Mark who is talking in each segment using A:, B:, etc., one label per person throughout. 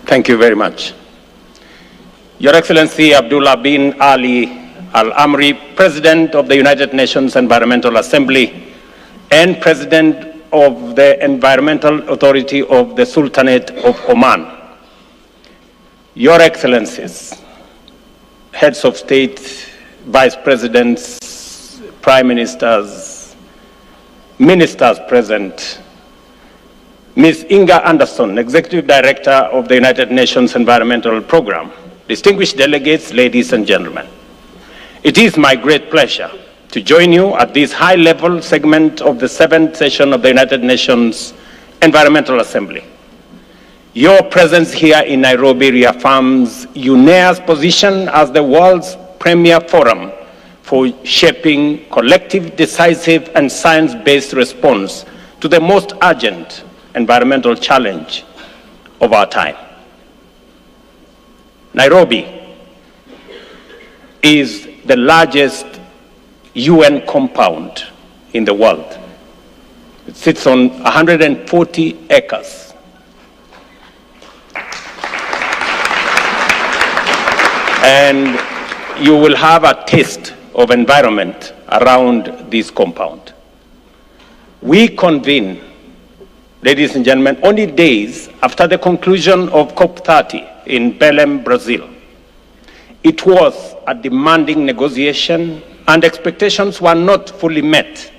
A: Thank you very much. Your Excellency Abdullah bin Ali Al-Amri, President of the United Nations Environmental Assembly and President of the Environmental Authority of the Sultanate of Oman. Your Excellencies, Heads of State, Vice Presidents, Prime Ministers, Ministers present, Ms. Inga Anderson, Executive Director of the United Nations Environmental Programme, distinguished delegates, ladies and gentlemen. It is my great pleasure to join you at this high-level segment of the 7th session of the United Nations Environmental Assembly. Your presence here in Nairobi reaffirms UNEP's position as the world's premier forum for shaping collective, decisive, and science-based response to the most urgent environmental challenge of our time. Nairobi is the largest UN compound in the world. It sits on 140 acres. And you will have a taste of environment around this compound. We convene, ladies and gentlemen, only days after the conclusion of COP30 in Belém, Brazil. It was a demanding negotiation and expectations were not fully met,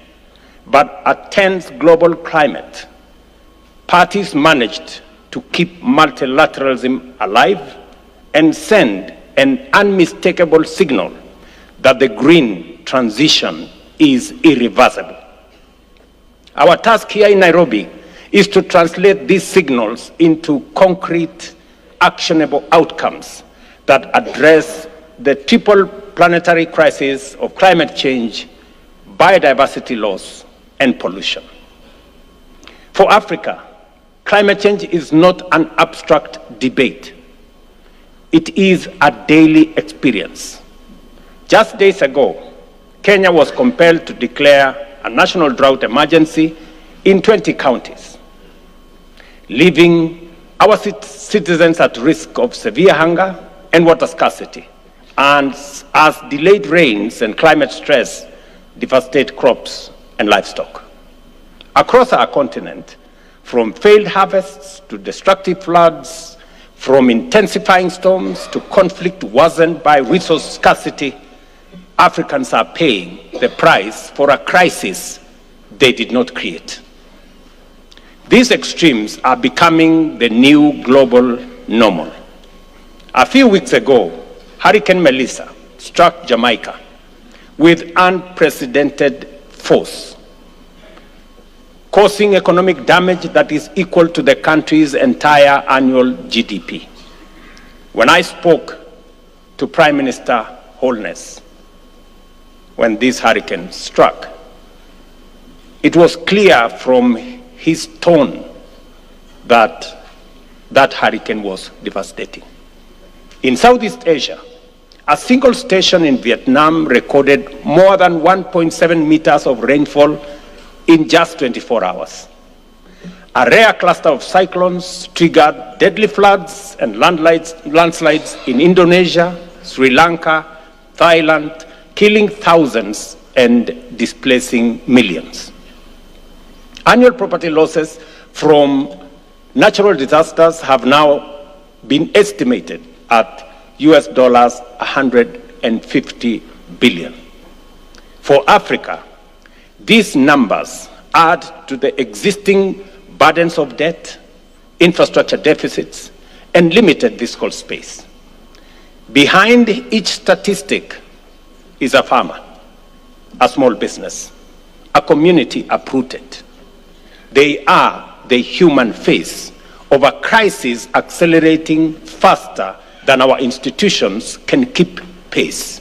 A: but a tense global climate. Parties managed to keep multilateralism alive and send an unmistakable signal that the green transition is irreversible. Our task here in Nairobi is to translate these signals into concrete, actionable outcomes that address the triple planetary crisis of climate change, biodiversity loss, and pollution. For Africa, climate change is not an abstract debate. It is a daily experience. Just days ago, Kenya was compelled to declare a national drought emergency in 20 counties, leaving our citizens at risk of severe hunger and water scarcity, and as delayed rains and climate stress devastate crops and livestock. Across our continent, from failed harvests to destructive floods, from intensifying storms to conflict worsened by resource scarcity, Africans are paying the price for a crisis they did not create. These extremes are becoming the new global normal. A few weeks ago, Hurricane Melissa struck Jamaica with unprecedented force, causing economic damage that is equal to the country's entire annual GDP. When I spoke to Prime Minister Holness when this hurricane struck, it was clear from his tone that that hurricane was devastating. In Southeast Asia, a single station in Vietnam recorded more than 1.7 meters of rainfall in just 24 hours. A rare cluster of cyclones triggered deadly floods and landslides in Indonesia, Sri Lanka, Thailand, killing thousands and displacing millions. Annual property losses from natural disasters have now been estimated at US dollars 150 billion. For Africa, these numbers add to the existing burdens of debt, infrastructure deficits, and limited fiscal space. Behind each statistic is a farmer, a small business, a community uprooted. They are the human face of a crisis accelerating faster than our institutions can keep pace.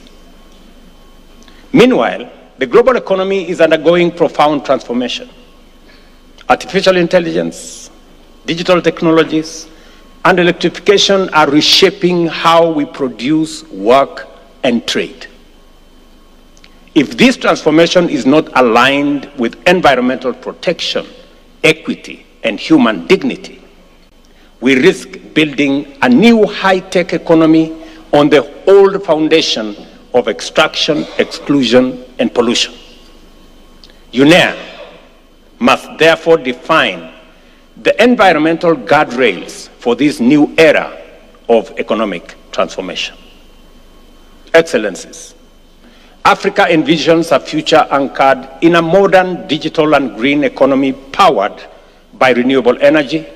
A: Meanwhile, the global economy is undergoing profound transformation. Artificial intelligence, digital technologies, and electrification are reshaping how we produce, work, and trade. If this transformation is not aligned with environmental protection, equity, and human dignity, we risk building a new high-tech economy on the old foundation of extraction, exclusion, and pollution. UNEP must therefore define the environmental guardrails for this new era of economic transformation. Excellencies, Africa envisions a future anchored in a modern digital and green economy powered by renewable energy,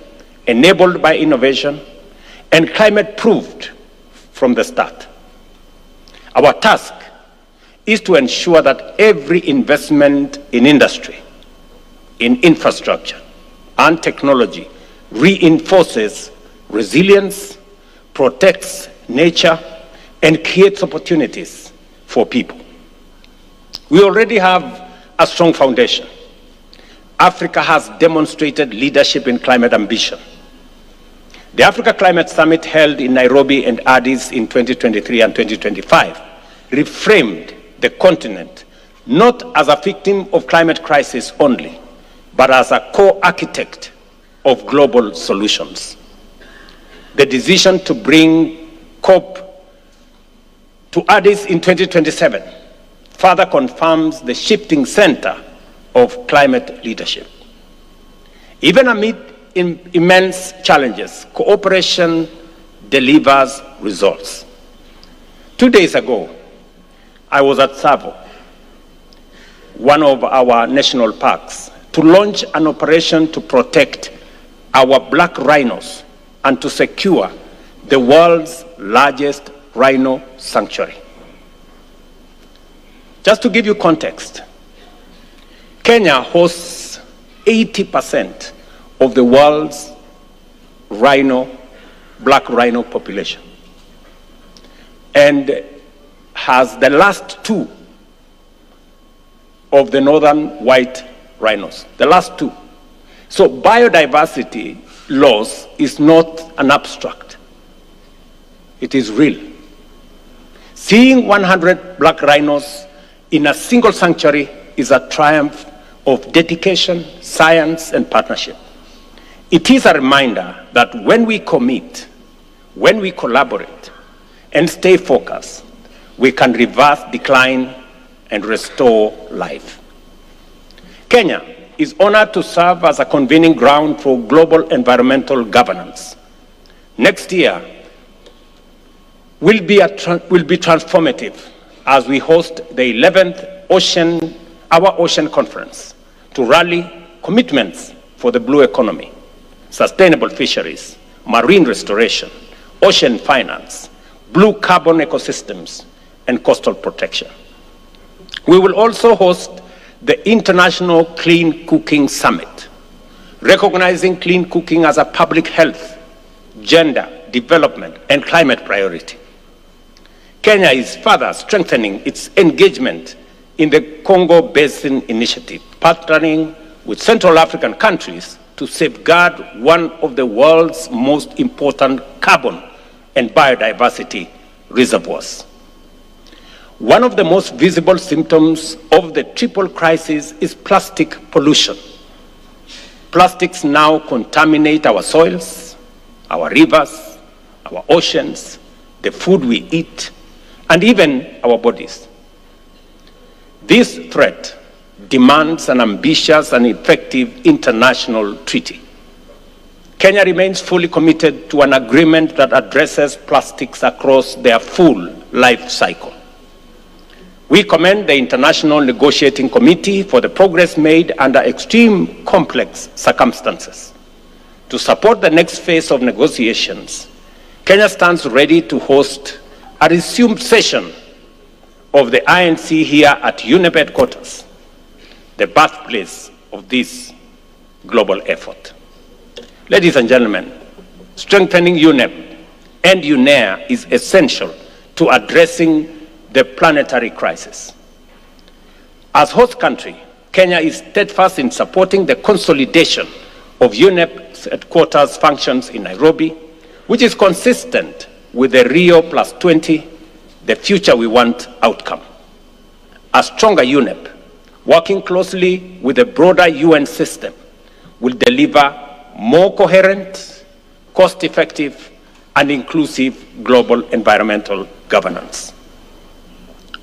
A: enabled by innovation, and climate-proofed from the start. Our task is to ensure that every investment in industry, in infrastructure, and technology reinforces resilience, protects nature, and creates opportunities for people. We already have a strong foundation. Africa has demonstrated leadership in climate ambition. The Africa Climate Summit held in Nairobi and Addis in 2023 and 2025 reframed the continent not as a victim of climate crisis only, but as a co-architect of global solutions. The decision to bring COP to Addis in 2027 further confirms the shifting center of climate leadership. Even amid immense challenges, cooperation delivers results. 2 days ago, I was at Tsavo, one of our national parks, to launch an operation to protect our black rhinos and to secure the world's largest rhino sanctuary. Just to give you context, Kenya hosts 80% of the world's black rhino population, and has the last two of the northern white rhinos, the last two. So biodiversity loss is not an abstract. It is real. Seeing 100 black rhinos in a single sanctuary is a triumph of dedication, science, and partnership. It is a reminder that when we commit, when we collaborate, and stay focused, we can reverse decline and restore life. Kenya is honored to serve as a convening ground for global environmental governance. Next year will be transformative as we host the 11th Our Ocean Conference to rally commitments for the blue economy, sustainable fisheries, marine restoration, ocean finance, blue carbon ecosystems, and coastal protection. We will also host the International Clean Cooking Summit, recognizing clean cooking as a public health, gender, development, and climate priority. Kenya is further strengthening its engagement in the Congo Basin Initiative, partnering with Central African countries to safeguard one of the world's most important carbon and biodiversity reservoirs. One of the most visible symptoms of the triple crisis is plastic pollution. Plastics now contaminate our soils, our rivers, our oceans, the food we eat, and even our bodies. This threat demands an ambitious and effective international treaty. Kenya remains fully committed to an agreement that addresses plastics across their full life cycle. We commend the International Negotiating Committee for the progress made under extreme complex circumstances. To support the next phase of negotiations, Kenya stands ready to host a resumed session of the INC here at UNEP headquarters, the birthplace of this global effort. Ladies and gentlemen, strengthening UNEP and UNEA is essential to addressing the planetary crisis. As host country, Kenya is steadfast in supporting the consolidation of UNEP's headquarters functions in Nairobi, which is consistent with the Rio +20, the future we want outcome. A stronger UNEP, working closely with the broader UN system, will deliver more coherent, cost-effective, and inclusive global environmental governance.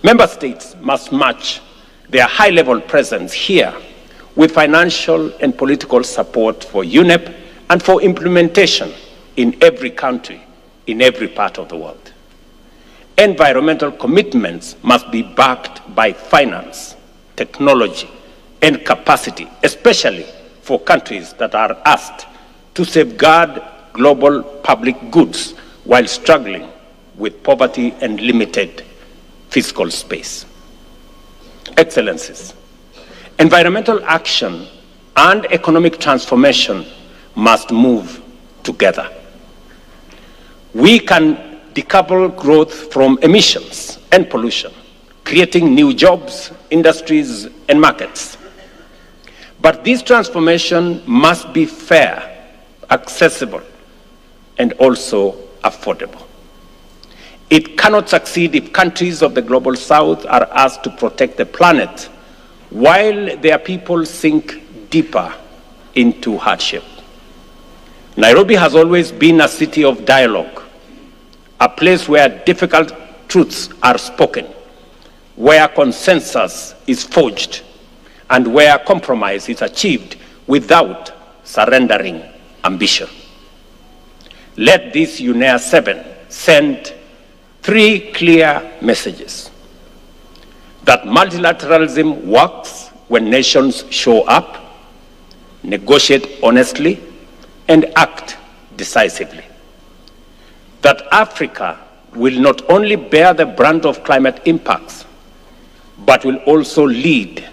A: Member states must match their high-level presence here with financial and political support for UNEP and for implementation in every country, in every part of the world. Environmental commitments must be backed by finance, technology, and capacity, especially for countries that are asked to safeguard global public goods while struggling with poverty and limited fiscal space. Excellencies, environmental action and economic transformation must move together. We can decouple growth from emissions and pollution, creating new jobs, industries, and markets. But this transformation must be fair, accessible, and also affordable. It cannot succeed if countries of the global south are asked to protect the planet while their people sink deeper into hardship. Nairobi has always been a city of dialogue, a place where difficult truths are spoken, where consensus is forged, and where compromise is achieved without surrendering ambition. Let this UNEP 7 send 3 clear messages: that multilateralism works when nations show up, negotiate honestly, and act decisively; that Africa will not only bear the brunt of climate impacts, but will also lead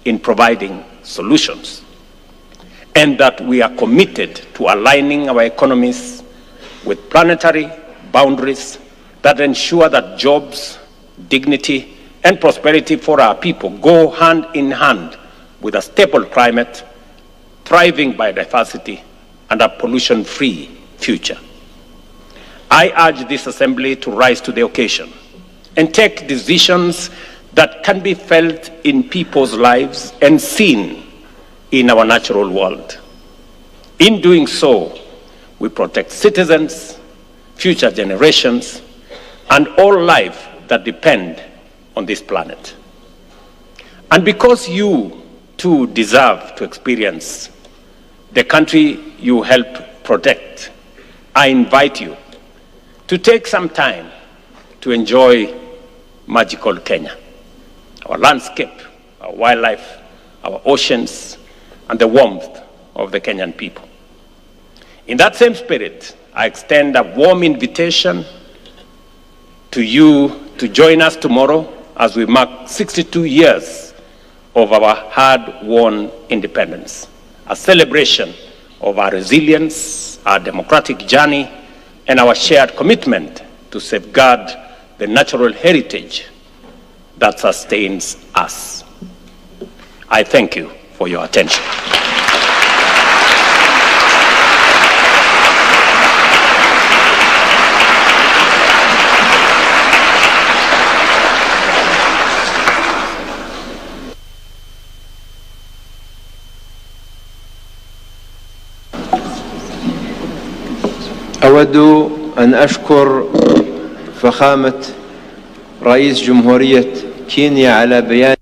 A: in providing solutions; and that we are committed to aligning our economies with planetary boundaries that ensure that jobs, dignity, and prosperity for our people go hand in hand with a stable climate, thriving biodiversity, and a pollution-free future. I urge this assembly to rise to the occasion and take decisions that can be felt in people's lives and seen in our natural world. In doing so, we protect citizens, future generations, and all life that depend on this planet. And because you too deserve to experience the country you help protect, I invite you to take some time to enjoy magical Kenya, our landscape, our wildlife, our oceans, and the warmth of the Kenyan people. In that same spirit, I extend a warm invitation to you to join us tomorrow as we mark 62 years of our hard-won independence, a celebration of our resilience, our democratic journey, and our shared commitment to safeguard the natural heritage that sustains us. I thank you for your attention.
B: أود أن أشكر فخامة رئيس جمهورية كينيا على بيان